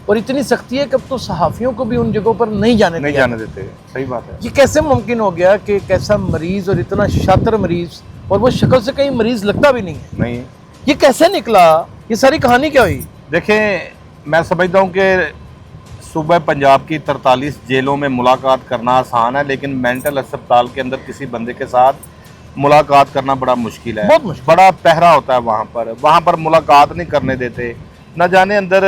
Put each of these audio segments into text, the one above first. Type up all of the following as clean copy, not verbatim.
اور اتنی سختی ہے کہ اب تو صحافیوں کو بھی ان جگہوں پر نہیں جانے دیتے. صحیح بات ہے. یہ کیسے ممکن ہو گیا کہ ایک ایسا مریض اور اتنا شاطر مریض، اور وہ شکل سے کہیں مریض لگتا بھی نہیں ہے، یہ کیسے نکلا؟ یہ ساری کہانی کیا ہوئی؟ دیکھیں، میں سمجھتا ہوں کہ صوبہ پنجاب کی 43 جیلوں میں ملاقات کرنا آسان ہے، لیکن مینٹل اسپتال کے اندر کسی بندے کے ساتھ ملاقات کرنا بڑا مشکل ہے. بہت مشکل. بڑا پہرا ہوتا ہے وہاں پر ملاقات نہیں کرنے دیتے. نہ جانے اندر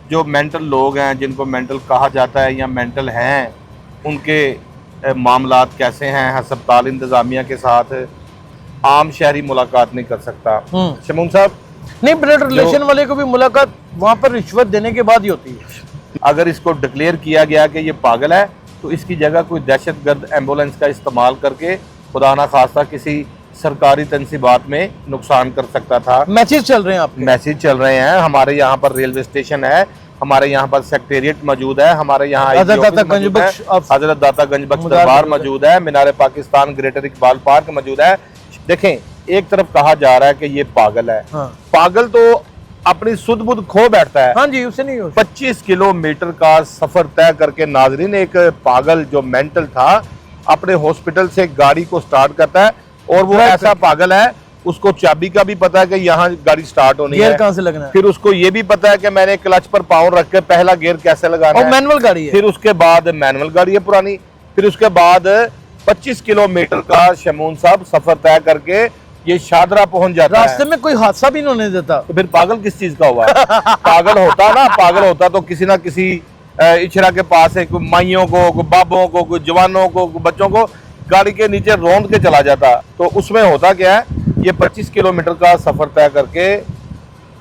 جو مینٹل لوگ ہیں، جن کو مینٹل کہا جاتا ہے یا مینٹل ہیں، ان کے معاملات کیسے ہیں. ہسپتال انتظامیہ کے ساتھ عام شہری ملاقات نہیں کر سکتا. شمون صاحب، نہیں، بلڈ ریلیشن والے کو بھی ملاقات وہاں پر رشوت دینے کے بعد ہی ہوتی ہے. اگر اس کو ڈکلیئر کیا گیا کہ یہ پاگل ہے تو اس کی جگہ کوئی دہشت گرد ایمبولینس کا استعمال کر کے خدا نہ خواستہ کسی سرکاری تنصیبات میں نقصان کر سکتا تھا. میسیج چل رہے ہیں، آپ کے میسیج چل رہے ہیں. ہمارے یہاں پر ریلوے اسٹیشن ہے، ہمارے یہاں پر سیکٹریٹ موجود ہے، ہمارے یہاں حضرت داتا گنج بخش دربار موجود ہے، مینار پاکستان، گریٹر اقبال پارک موجود ہے. دیکھیں، ایک طرف کہا جا رہا ہے کہ یہ پاگل ہے. پاگل تو اپنی سدھ بدھ کھو بیٹھتا ہے. ہاں جی، اسے نہیں 25 کلومیٹر کا سفر طے کر کے ناظرین، ایک پاگل جو مینٹل تھا اپنے ہاسپٹل سے گاڑی کو سٹارٹ کرتا ہے، اور وہ ایسا پاگل ہے اس کو چابی کا بھی پتا ہے کہ یہاں گاڑی سٹارٹ ہونی ہے، کہاں سے لگنا ہے. پھر اس کو یہ بھی پتا ہے کہ میں نے کلچ پر پاؤں رکھ کے پہلا گیئر کیسے لگانا ہے. مینول گاڑی ہے. پھر اس کے بعد مینول گاڑی ہے پرانی. پھر اس کے بعد 25 کلومیٹر کا شمون صاحب سفر طے کر کے یہ شادرہ پہنچ جاتا ہے. راستے میں کوئی حادثہ بھی انہوں نے دیتا تو پھر پاگل کس چیز کا ہوا؟ پاگل ہوتا تو کسی نہ کسی اچھرا کے پاس ہے، کوئی مائیوں کو، کوئی بابوں کو، کوئی جوانوں کو، کوئی بچوں کو گاڑی کے نیچے روند کے چلا جاتا. تو اس میں ہوتا کیا ہے، یہ 25 کلومیٹر کا سفر طے کر کے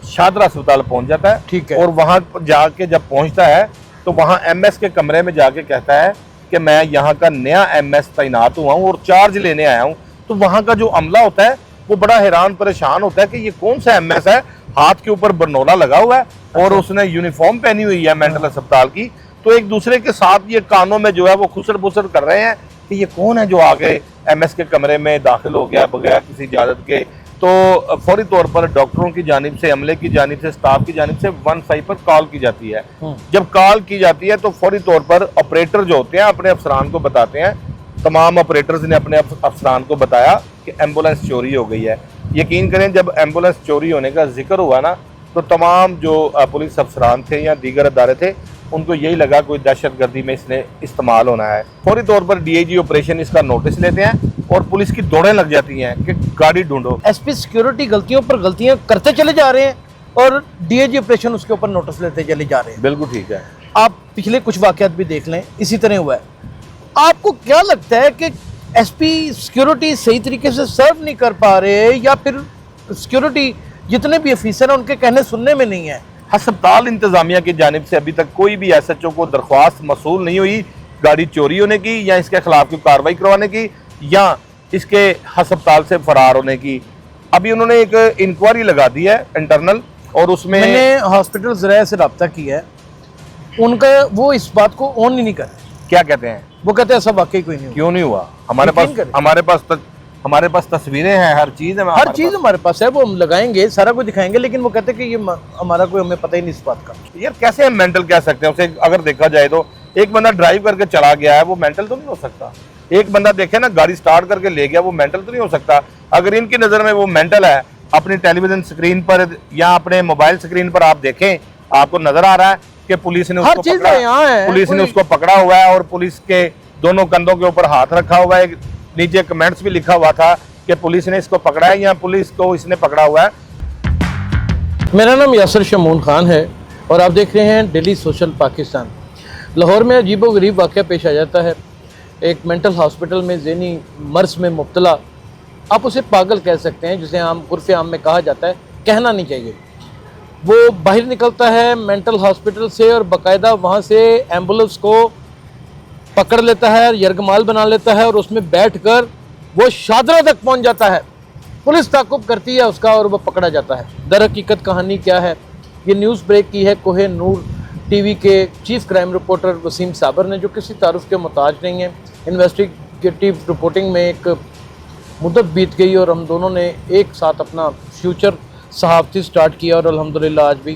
شادرہ اسپتال پہنچ جاتا ہے. ٹھیک ہے. اور وہاں جا کے جب پہنچتا ہے تو وہاں ایم ایس کے کمرے میں جا کے کہتا ہے کہ میں یہاں کا نیا ایم ایس تعینات ہوا ہوں اور چارج لینے آیا ہوں. تو وہاں کا جو عملہ ہوتا ہے وہ بڑا حیران پریشان ہوتا ہے کہ یہ کون سا ایم ایس ہے، ہاتھ کے اوپر برنولا لگا ہوا ہے اور اس نے یونیفارم پہنی ہوئی ہے مینٹل اسپتال کی. تو ایک دوسرے کے ساتھ یہ کانوں میں جو ہے وہ خسر بسر کر رہے ہیں کہ یہ کون ہے جو آگے ایم ایس کے کمرے میں داخل ہو گیا بغیر کسی اجازت کے. تو فوری طور پر ڈاکٹروں کی جانب سے، عملے کی جانب سے، سٹاف کی جانب سے 15 پر کال کی جاتی ہے. جب کال کی جاتی ہے تو فوری طور پر آپریٹر جو ہوتے ہیں اپنے افسران کو بتاتے ہیں. تمام آپریٹرز نے اپنے افسران کو بتایا کہ ایمبولینس چوری ہو گئی ہے. یقین کریں، جب ایمبولینس چوری ہونے کا ذکر ہوا نا تو تمام جو پولیس افسران تھے یا دیگر ادارے تھے ان کو یہی لگا کوئی دہشت گردی میں اس نے استعمال ہونا ہے. فوری طور پر ڈی آئی جی آپریشن اس کا نوٹس لیتے ہیں اور پولیس کی دوڑیں لگ جاتی ہیں کہ گاڑی ڈھونڈو. ایس پی سیکیورٹی غلطیوں پر غلطیاں کرتے چلے جا رہے ہیں اور ڈی آئی جی آپریشن اس کے اوپر نوٹس لیتے چلے جا رہے ہیں. بالکل ٹھیک ہے. آپ پچھلے کچھ واقعات بھی دیکھ لیں، اسی طرح ہوا ہے. آپ کو کیا لگتا ہے کہ ایس پی سیکیورٹی صحیح طریقے سے سرو نہیں کر پا رہے، یا پھر سیکیورٹی جتنے بھی افیسر ہیں ان کے کہنے سننے میں نہیں ہے؟ ہسپتال انتظامیہ کی جانب سے ابھی تک کوئی بھی ایس ایچ او کو درخواست موصول نہیں ہوئی گاڑی چوری ہونے کی یا اس کے خلاف کوئی کارروائی کروانے کی یا اس کے ہسپتال سے فرار ہونے کی. ابھی انہوں نے ایک انکوائری لگا دی ہے انٹرنل، اور اس میں نے ہاسپٹل ذرائع سے رابطہ کیا ہے، ان کا وہ اس بات کو اون نہیں کر رہے. کیا کہتے ہیں؟ وہ کہتے ہیں ایسا واقعی کوئی نہیں ہوا. کیوں نہیں ہوا؟ ہمارے پاس تصویریں ہیں، ہر چیز ہے، ہر چیز ہمارے پاس ہے، وہ ہم لگائیں گے، سارا کچھ دکھائیں گے، لیکن وہ کہتے ہیں کہ یہ ہمارا کوئی، ہمیں پتہ ہی نہیں اس بات کا. یار کیسے ہم مینٹل کہہ سکتے ہیں اسے؟ اگر دیکھا جائے تو ایک بندہ ڈرائیو کر کے چلا گیا ہے، وہ مینٹل تو نہیں ہو سکتا. ایک بندہ دیکھے نا گاڑی سٹارٹ کر کے لے گیا، وہ مینٹل تو نہیں ہو سکتا. اگر ان کی نظر میں وہ مینٹل ہے، اپنی ٹیلی ویژن سکرین پر یا اپنے موبائل سکرین پر آپ دیکھیں، آپ کو نظر آ رہا ہے کہ پولیس نے اس کو پکڑا ہوا ہے اور پولیس کے دونوں کندھوں کے اوپر ہاتھ رکھا ہوا ہے. نیچے کمنٹس بھی لکھا ہوا تھا کہ پولیس نے اس کو پکڑا ہے یا پولیس کو اس نے پکڑا ہوا ہے. میرا نام یاسر شمون خان ہے اور آپ دیکھ رہے ہیں ڈیلی سوشل پاکستان. لاہور میں عجیب و غریب واقعہ پیش آ جاتا ہے. ایک مینٹل ہاسپٹل میں ذہنی مرض میں مبتلا، آپ اسے پاگل کہہ سکتے ہیں، جسے عرف عام میں کہا جاتا ہے، کہنا نہیں چاہیے. وہ باہر نکلتا ہے مینٹل ہاسپٹل سے اور باقاعدہ وہاں سے ایمبولینس کو پکڑ لیتا ہے، یرغمال بنا لیتا ہے اور اس میں بیٹھ کر وہ شادرہ تک پہنچ جاتا ہے. پولیس تعاقب کرتی ہے اس کا اور وہ پکڑا جاتا ہے. در حقیقت کہانی کیا ہے؟ یہ نیوز بریک کی ہے کوہ نور ٹی وی کے چیف کرائم رپورٹر وسیم صابر نے، جو کسی تعارف کے محتاج نہیں ہیں. انویسٹیگیٹیو رپورٹنگ میں ایک مدت بیت گئی اور ہم دونوں نے ایک ساتھ اپنا فیوچر صحافتی سٹارٹ کیا اور الحمدللہ آج بھی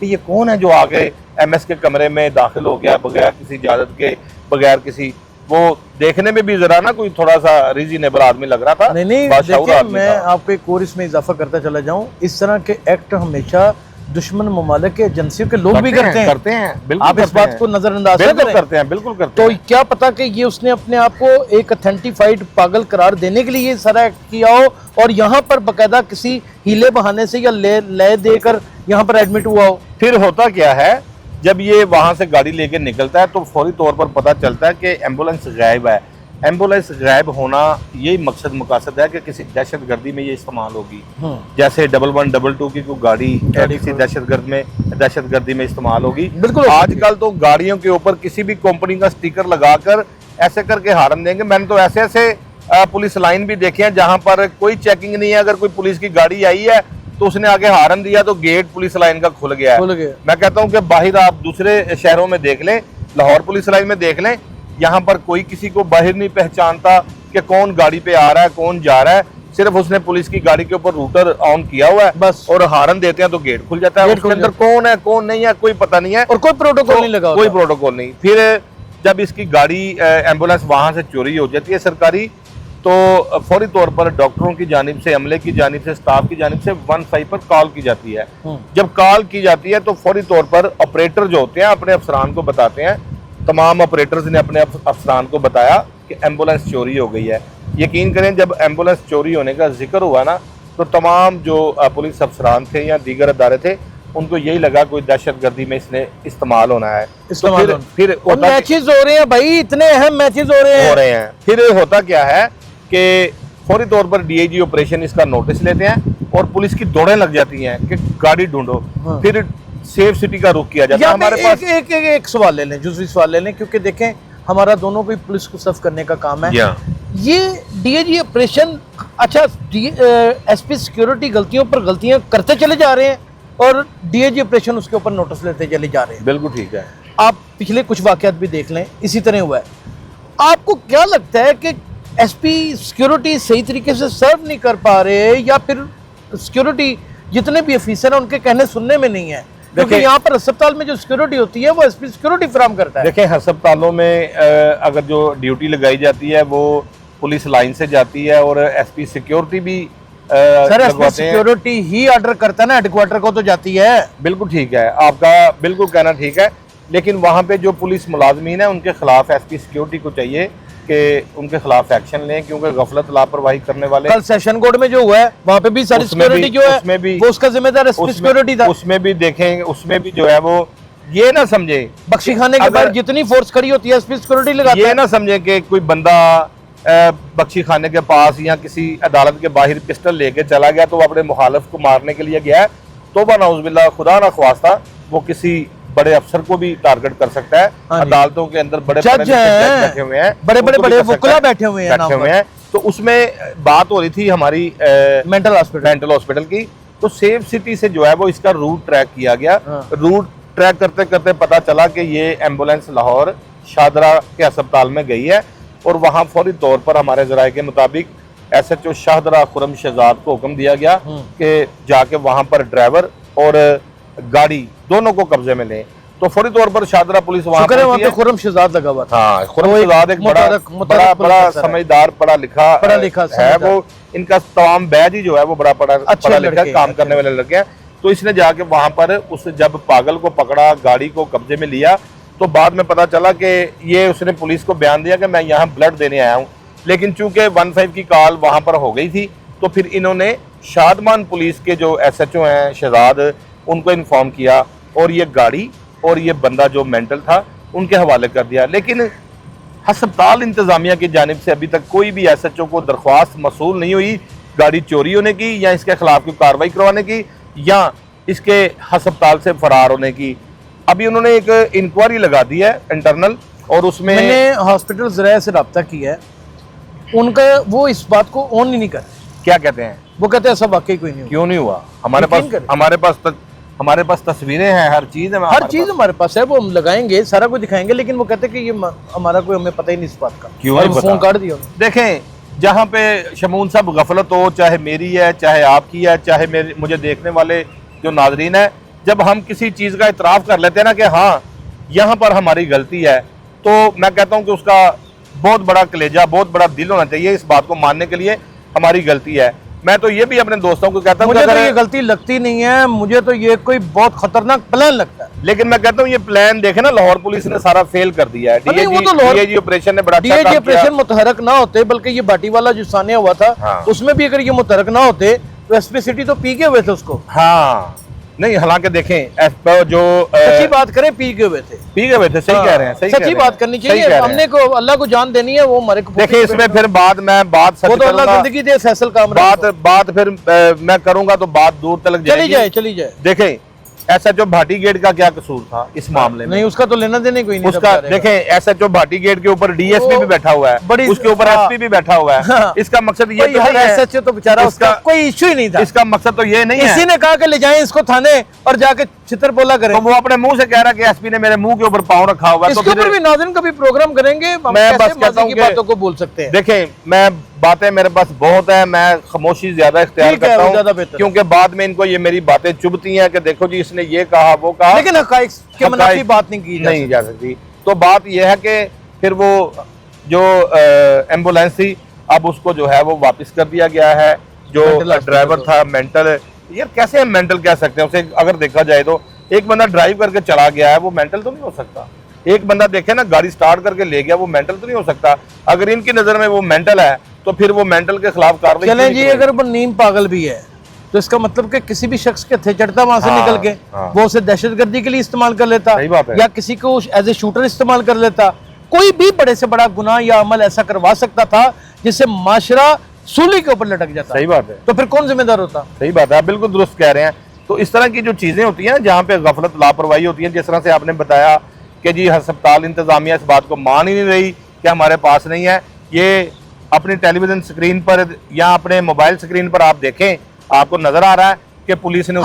کہ یہ کون ہے جو آگے MS کے کمرے میں داخل ہو گیا بغیر کسی اجازت کے, بغیر کسی, وہ دیکھنے میں بھی ذرا نا کوئی تھوڑا سا ریزنیبل آدمی لگ رہا تھا. نہیں دیکھیں, میں آپ کو ایک اور اس میں اضافہ کرتا چلا جاؤں, اس طرح کے ایکٹ ہمیشہ دشمن ممالک کے ایجنسیوں کے لوگ بھی کرتے ہیں. آپ اس بات کو نظر انداز کرتے ہیں, بالکل کرتے ہیں. تو کیا پتا کہ یہ اس نے اپنے آپ کو ایک اتھینٹیفائڈ پاگل قرار دینے کے لیے یہ سارا ایکٹ کیا ہو, اور یہاں پر باقاعدہ کسی ہیلے بہانے سے یا لے دے کر یہاں پر ایڈمٹ ہوا ہو. پھر ہوتا کیا ہے, جب یہ وہاں سے گاڑی لے کے نکلتا ہے تو فوری طور پر پتہ چلتا ہے کہ ایمبولینس غائب ہے. ایمبولینس غائب ہونا یہی مقصد مقاصد ہے کہ کسی دہشت گردی میں یہ استعمال ہوگی. جیسے 1122 کی کوئی گاڑی کسی دہشت گردی میں استعمال ہوگی. بالکل. آج کل تو گاڑیوں کے اوپر کسی بھی کمپنی کا سٹیکر لگا کر ایسے کر کے ہارن دیں گے. میں نے تو ایسے پولیس لائن بھی دیکھے ہیں جہاں پر کوئی چیکنگ نہیں ہے, اگر کوئی پولیس کی گاڑی آئی ہے تو اس نے آگے ہارن دیا تو گیٹ پولیس لائن کا کھل گیا ہے. میں کہتا ہوں کہ باہر آپ دوسرے شہروں میں دیکھ لیں, لاہور پولیس لائن میں دیکھ لیں, یہاں پر کوئی کسی کو باہر نہیں پہچانتا کہ کون گاڑی پہ آ رہا ہے کون جا رہا ہے. صرف اس نے پولیس کی گاڑی کے اوپر روٹر آن کیا ہوا ہے بس, اور ہارن دیتے ہیں تو گیٹ کھل جاتا ہے. اس کے اندر کون ہے کون نہیں ہے کوئی پتہ نہیں ہے, اور کوئی پروٹوکول نہیں لگا, کوئی پروٹوکول نہیں. پھر جب اس کی گاڑی ایمبولینس وہاں سے چوری ہو جاتی ہے سرکاری, تو فوری طور پر ڈاکٹروں کی جانب سے, عملے کی جانب سے, سٹاف کی جانب سے 15 پر کال کی جاتی ہے. جب کال کی جاتی ہے تو فوری طور پر آپریٹر جو ہوتے ہیں اپنے افسران کو بتاتے ہیں. تمام آپریٹرز نے اپنے افسران کو بتایا کہ ایمبولینس چوری ہو گئی ہے. یقین کریں جب ایمبولینس چوری ہونے کا ذکر ہوا نا, تو تمام جو پولیس افسران تھے یا دیگر ادارے تھے ان کو یہی لگا کوئی دہشت گردی میں اس نے استعمال ہونا ہے. پھر میچز ہو رہے ہیں بھائی, اتنے اہم میچز ہو رہے ہیں. پھر ہوتا کیا ہے کہ فوری طور پر DIG آپریشن اس کا نوٹس لیتے ہیں اور پولیس کی دوڑیں لگ جاتی ہیں کہ گاڑی ڈھونڈو. پھر سیف سٹی کا رخ کیا جاتا ہے. ہمارے پاس ایک سوال لے لیں, جزوی سوال لے لیں, کیونکہ دیکھیں ہمارا دونوں کو پولیس کو صرف کرنے کا کام ہے. یہ DIG آپریشن, اچھا SP سیکیورٹی غلطیوں پر غلطیاں کرتے چلے جا رہے ہیں اور DIG آپریشن اس کے اوپر نوٹس لیتے چلے جا رہے ہیں. بالکل ٹھیک ہے. آپ پچھلے کچھ واقعات بھی دیکھ لیں, اسی طرح ہوا ہے. آپ کو کیا لگتا ہے کہ SP سیکیورٹی صحیح طریقے سے سرو نہیں کر پا رہے, یا پھر سیکیورٹی جتنے بھی افیسر ہیں ان کے کہنے سننے میں نہیں ہے؟ کیونکہ یہاں پر ہسپتال میں جو سیکیورٹی ہوتی ہے وہ SP سیکیورٹی فراہم کرتا ہے. دیکھیں ہسپتالوں میں اگر جو ڈیوٹی لگائی جاتی ہے وہ پولیس لائن سے جاتی ہے, اور SP سیکیورٹی بھی سر SP سیکیورٹی ہی آرڈر کرتا ہے نا, ہیڈ کوارٹر کو تو جاتی ہے. بالکل ٹھیک ہے, آپ کا بالکل کہنا ٹھیک ہے, لیکن وہاں پہ جو پولیس ملازمین ہیں ان کے خلاف SP سیکیورٹی کو چاہیے کہ ان کے خلاف ایکشن لیں, کیونکہ غفلت لاپرواہی کرنے والے. کل سیشن کورٹ میں جو ہوا ہے وہاں پہ بھی ساری سیکیورٹی جو ہے وہ اس کا ذمہ دار SP سیکیورٹی تھا. اس میں بھی دیکھیں, اس میں بھی جو ہے وہ یہ نہ سمجھے بخشی خانے کے بعد جتنی فورس کھڑی ہوتی ہے SP سیکیورٹی لگاتا ہے. یہ نہ سمجھے کہ کوئی بندہ بخشی خانے کے پاس یا کسی عدالت کے باہر پسٹل لے کے چلا گیا تو وہ اپنے مخالف کو مارنے کے لیے گیا ہے. توبہ نعوذ باللہ, خدا نہ خواستہ وہ کسی بڑے افسر کو بھی ٹارگٹ کر سکتا ہے. عدالتوں کے اندر بڑے جج بیٹھے ہوئے ہیں, بڑے وکلا بیٹھے ہوئے ہیں. تو اس میں بات ہو رہی تھی ہماری مینٹل ہاسپٹل کی, تو سیف سٹی سے جو ہے وہ اس کا روٹ ٹریک کیا گیا. روٹ ٹریک کرتے کرتے پتا چلا کہ یہ ایمبولینس لاہور شاہدرہ کے ہسپتال میں گئی ہے, اور وہاں فوری طور پر ہمارے ذرائع کے مطابق SHO شاہدرہ خرم شہزاد کو حکم دیا گیا کہ جا کے وہاں پر ڈرائیور اور گاڑی دونوں کو قبضے میں لیں. تو فوری طور پر شاہدرہ پولیس وہاں پہ خرم شہزاد لگا ہوا تھا. ہاں, خرم شہزاد ایک بڑا سمجھدار پڑھا لکھا ہے, وہ ان کا تمام بیج ہی جو ہے وہ بڑا پڑھا لکھا کام کرنے والے لڑکے ہیں. تو اس نے جا کے وہاں پر اس جب پاگل کو پکڑا, گاڑی کو قبضے میں لیا, تو بعد میں پتا چلا کہ یہ اس نے پولیس کو بیان دیا کہ میں یہاں بلڈ دینے آیا ہوں. لیکن چونکہ 15 کی کال وہاں پر ہو گئی تھی, تو پھر انہوں نے شادمان پولیس کے جو SHO ہیں شہزاد, ان کو انفارم کیا, اور یہ گاڑی اور یہ بندہ جو مینٹل تھا ان کے حوالے کر دیا. لیکن ہسپتال انتظامیہ کی جانب سے ابھی تک کوئی بھی SHO کو درخواست موصول نہیں ہوئی گاڑی چوری ہونے کی, یا اس کے خلاف کوئی کارروائی کروانے کی, یا اس کے ہسپتال سے فرار ہونے کی. ابھی انہوں نے ایک انکوائری لگا دی ہے انٹرنل, اور اس میں نے ہاسپٹل ذرائع سے رابطہ کیا ہے, ان کا وہ اس بات کو اون نہیں کرتے. کیا کہتے ہیں؟ وہ کہتے ہیں ایسا واقعی کوئی نہیں. کیوں نہیں ہوا؟ ہمارے پاس تصویریں ہیں, ہر چیز ہے, ہر چیز ہمارے پاس ہے, وہ ہم لگائیں گے, سارا کچھ دکھائیں گے, لیکن وہ کہتے ہیں کہ یہ ہمارا کوئی, ہمیں پتہ ہی نہیں اس بات کا. کیوں نہیں فون کاٹ دیا. دیکھیں جہاں پہ شمون صاحب غفلت ہو, چاہے میری ہے, چاہے آپ کی ہے, چاہے مجھے دیکھنے والے جو ناظرین ہیں, جب ہم کسی چیز کا اعتراف کر لیتے ہیں نا کہ ہاں یہاں پر ہماری غلطی ہے، تو میں کہتا ہوں کہ اس کا بہت بڑا کلیجہ، بہت بڑا دل ہونا چاہیے اس بات کو ماننے کے لیے ہماری غلطی ہے۔ میں تو یہ بھی اپنے دوستوں کو کہتا ہوں کہ مجھے تو اگر یہ غلطی لگتی نہیں ہے، مجھے تو یہ کوئی بہت خطرناک پلان لگتا ہے۔ لیکن میں کہتا ہوں یہ پلان دیکھیں نا، لاہور پولیس نے سارا فیل کر دیا ہے۔ نہیں، وہ تو Lahore D A G operation نے بڑا ڈی اچھا اے جی کام کیا۔ آپریشن متحرک نہ ہوتے، بلکہ یہ باٹی والا جو سانیہ ہوا تھا ہاں۔ اس میں بھی اگر یہ متحرک نہ ہوتے تو ایس پی سٹی تو پی کے ہوئے تھے اس کو۔ ہاں نہیں، حالانکہ دیکھیں جو سچی بات کریں، پی کے ہوئے تھے، پی کے ہوئے تھے، صحیح کہہ رہے ہیں، سچی بات کرنی چاہیے۔ ہم نے کو اللہ کو جان دینی ہے، وہ ہمارے کو دیکھیں اس میں پھر بات سچ وہ تو کروں اللہ گا، زندگی دے فیصل کامران بات پھر میں کروں گا تو بات دور تک جائے گی۔ چلی جائے۔ دیکھیں S H O Bhati gate کا کیا قصور تھا اس معاملے میں؟ نہیں، اس کا تو لینا دینے کوئی نہیں۔ اس کا دیکھیں S H O Bhati gate کے اوپر ڈی ایس پی بھی بیٹھا ہوا ہے، اس کے اوپر ایس پی بھی بیٹھا ہوا ہے۔ اس کا مقصد یہ تو نہیں ایس ایچ او تو بیچارہ اس کا کوئی ایشو ہی نہیں تھا۔ اس کا مقصد تو یہ نہیں ہے، کسی نے کہا کہ لے جائیں اس کو تھانے اور جا کے چھتر بولا کریں، تو وہ اپنے منہ سے کہہ رہا ہے کہ ایس پی نے میرے منہ کے اوپر پاؤں رکھا ہوا ہے۔ اس کے اوپر بھی ناظرین کبھی پروگرام کریں گے، ہم میں کیسے بس کہتا ماضی ہوں کی کہ باتوں کو بول سکتے ہیں۔ دیکھیں میں باتیں میرے پاس بہت ہیں، میں خاموشی زیادہ اختیار ٹھیک ہے، کرتا وہ زیادہ ہوں بہتر ہے۔ کیونکہ بعد میں ان کو یہ میری باتیں چبھتی ہیں کہ دیکھو جی اس نے یہ کہا وہ کہا، لیکن حقائق کے منافی بات نہیں کی جا سکتی۔ تو بات یہ ہے کہ پھر وہ جو ایمبولینس تھی اب اس کو جو ہے وہ واپس کر دیا گیا ہے۔ جو ڈرائیور تھا مینٹل، یار کیسے ہم مینٹل کہہ سکتے ہیں اسے؟ اگر دیکھا جائے تو ایک بندہ ڈرائیو کر کے چلا گیا ہے، وہ مینٹل تو نہیں ہو سکتا۔ ایک بندہ دیکھے نا گاڑی سٹارٹ کر کے لے گیا، وہ مینٹل تو نہیں ہو سکتا۔ اگر ان کی نظر میں وہ مینٹل ہے تو پھر وہ مینٹل کے خلاف کارروائی چلیں جی، اگر وہ نیم پاگل بھی ہے تو اس کا مطلب کہ کسی بھی شخص کے تھے چڑھتا وہاں سے نکل کے وہ اسے دہشت گردی کے لیے استعمال کر لیتا، یا کسی کو ایز اے شوٹر استعمال کر لیتا۔ کوئی بھی بڑے سے بڑا گناہ یا عمل ایسا کروا سکتا تھا جس سے معاشرہ سولی کے اوپر لٹک جاتا۔ صحیح بات ہے، تو پھر کون ذمہ دار ہوتا؟ صحیح بات ہے، آپ بالکل درست کہہ رہے ہیں۔ تو اس طرح کی جو چیزیں ہوتی ہیں جہاں پہ غفلت لاپرواہی ہوتی ہے، جس طرح سے آپ نے بتایا کہ جی ہسپتال انتظامیہ اس بات کو مان ہی نہیں رہی کہ ہمارے پاس نہیں ہے، یہ اپنی ٹیلی ویژن سکرین پر یا اپنے موبائل سکرین پر آپ دیکھیں، آپ کو نظر آ رہا ہے کہ پولیس نے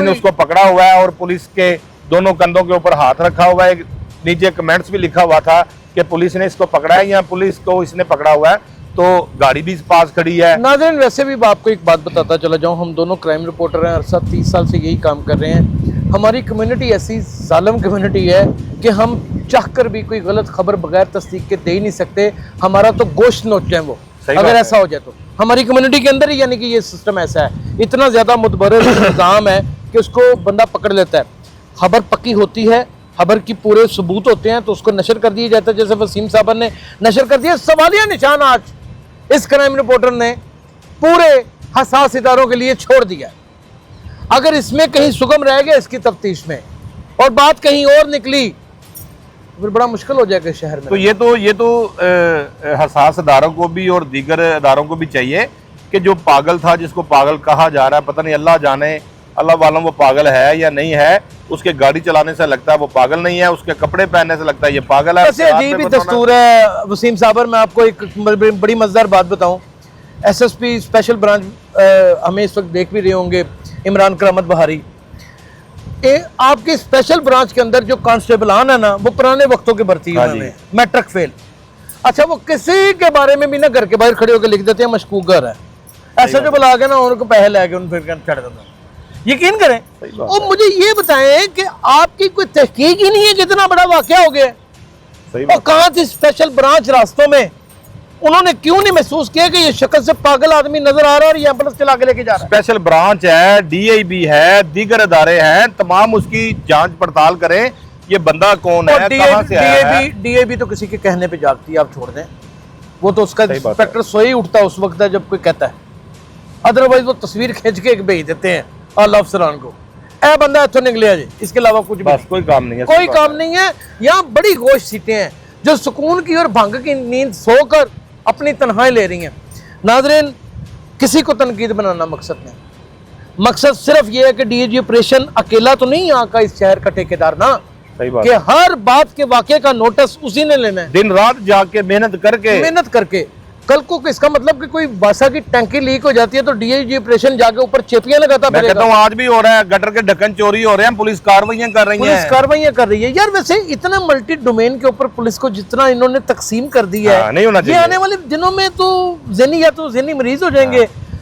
اس کو پکڑا ہوا ہے اور پولیس کے دونوں کندھوں کے اوپر ہاتھ رکھا ہوا ہے۔ نیچے کمنٹس بھی لکھا ہوا تھا کہ پولیس نے اس کو پکڑا ہے یا پولیس کو اس نے پکڑا ہوا ہے، تو گاڑی بھی پاس کھڑی ہے۔ ناظرین ویسے بھی آپ کو ایک بات بتاتا چلا جاؤں، ہم دونوں کرائم رپورٹر ہیں، عرصہ 30 سال سے یہی کام کر رہے ہیں۔ ہماری کمیونٹی ایسی ظالم کمیونٹی ہے کہ ہم چاہ کر بھی کوئی غلط خبر بغیر تصدیق کے دے ہی نہیں سکتے، ہمارا تو گوشت نوچ جائیں وہ اگر ایسا ہو جائے تو۔ ہماری کمیونٹی کے اندر ہی یعنی کہ یہ سسٹم ایسا ہے، اتنا زیادہ متبرر نظام ہے کہ اس کو بندہ پکڑ لیتا ہے۔ خبر پکی ہوتی ہے، خبر کی پورے ثبوت ہوتے ہیں تو اس کو نشر کر دیا جاتا ہے، جیسے وسیم صاحب نے نشر کر دیا۔ سوالیہ نشان آج اس کرائم رپورٹر نے پورے حساس اداروں کے لیے چھوڑ دیا۔ اگر اس میں کہیں سگم رہ گیا اس کی تفتیش میں اور بات کہیں اور نکلی پھر بڑا مشکل ہو جائے گا شہر میں۔ تو یہ تو حساس اداروں کو بھی اور دیگر اداروں کو بھی چاہیے کہ جو پاگل تھا، جس کو پاگل کہا جا رہا ہے، پتہ نہیں اللہ جانے، اللہ والوں وہ پاگل ہے یا نہیں ہے، اس کے گاڑی چلانے سے لگتا ہے وہ پاگل نہیں ہے، اس کے کپڑے پہننے سے لگتا ہے یہ پاگل ہے۔ ایسے عجیب ہی دستور ہے وسیم صابر۔ میں آپ کو ایک بڑی مزیدار بات بتاؤں، S S P special branch ہمیں اس وقت دیکھ بھی رہے ہوں گے، عمران کرامت بہاری، آپ کی اسپیشل برانچ کے اندر جو کانسٹیبلان ہے نا وہ پرانے وقتوں کے بھرتی ہوئے ہیں، میٹرک فیل۔ اچھا وہ کسی کے بارے میں بھی نہ گھر کے باہر کھڑے ہو کے لکھ دیتے ہیں مشکوک گھر ہے، ایسا جو بلا کے نا ان کو پیسے لے کے ان پھر چڑھ دیتا ہے۔ یقین کریں اور مجھے یہ بتائیں کہ آپ کی کوئی تحقیق ہی نہیں ہے کتنا بڑا واقعہ ہو گیا ہے، اور کہاں تھی اسپیشل برانچ راستوں میں؟ انہوں نے کیوں نہیں محسوس کیا کہ یہ شکل سے پاگل آدمی نظر آ رہا ہے اور یہ ایمبولینس چلا کے لے کے جا رہا ہے؟ اسپیشل برانچ ہے، ڈی آئی بی ہے، دیگر ادارے ہیں، تمام اس کی جانچ پڑتال کریں یہ بندہ کون ہے، کہاں سے آیا ہے۔ ڈی اے بی تو کسی کے کہنے پہ جاگتی ہے، آپ چھوڑ دیں، وہ تو اس کا انسپیکٹر سوئی اٹھتا اس وقت ہے جب کوئی کہتا ہے، ادروائز وہ تصویر کھینچ کے بھیج دیتے ہیں اعلی افسران کو، اے بندہ اتھوں نکلیا جی، اس کے علاوہ کچھ بھی بس کوئی کام نہیں ہے، کوئی کام نہیں ہے۔ یہاں بڑی گوشت سیٹیں ہیں جو سکون کی اور بھنگ کی نیند سو کر اپنی تنہائی لے رہی ہیں۔ ناظرین کسی کو تنقید بنانا مقصد نہیں، مقصد صرف یہ ہے کہ ڈی اے جی آپریشن اکیلا تو نہیں یہاں کا اس شہر کا ٹھیکیدار نا، کہ ہر بات کے واقعے کا نوٹس اسی نے لینا ہے، دن رات جا کے محنت کر کے۔ کل کو اس کا مطلب کہ کوئی واسا کی ٹینکی لیک ہو جاتی ہے تو ڈی اے جی آپریشن جا کے اوپر چیپیاں لگاتا میں کہتا ہوں آج بھی ہو رہا ہے، گٹر کے ڈھکن چوری ہو رہے ہیں، پولیس کاروائیاں کر رہی ہیں، پولیس کاروائیاں کر رہی ہے۔ یار ویسے اتنا ملٹی ڈومین کے اوپر پولیس کو جتنا انہوں نے تقسیم کر دی ہے، نہیں ہونا چاہیے۔ یہ آنے والے دنوں میں تو ذہنی یا تو ذہنی مریض ہو جائیں گے۔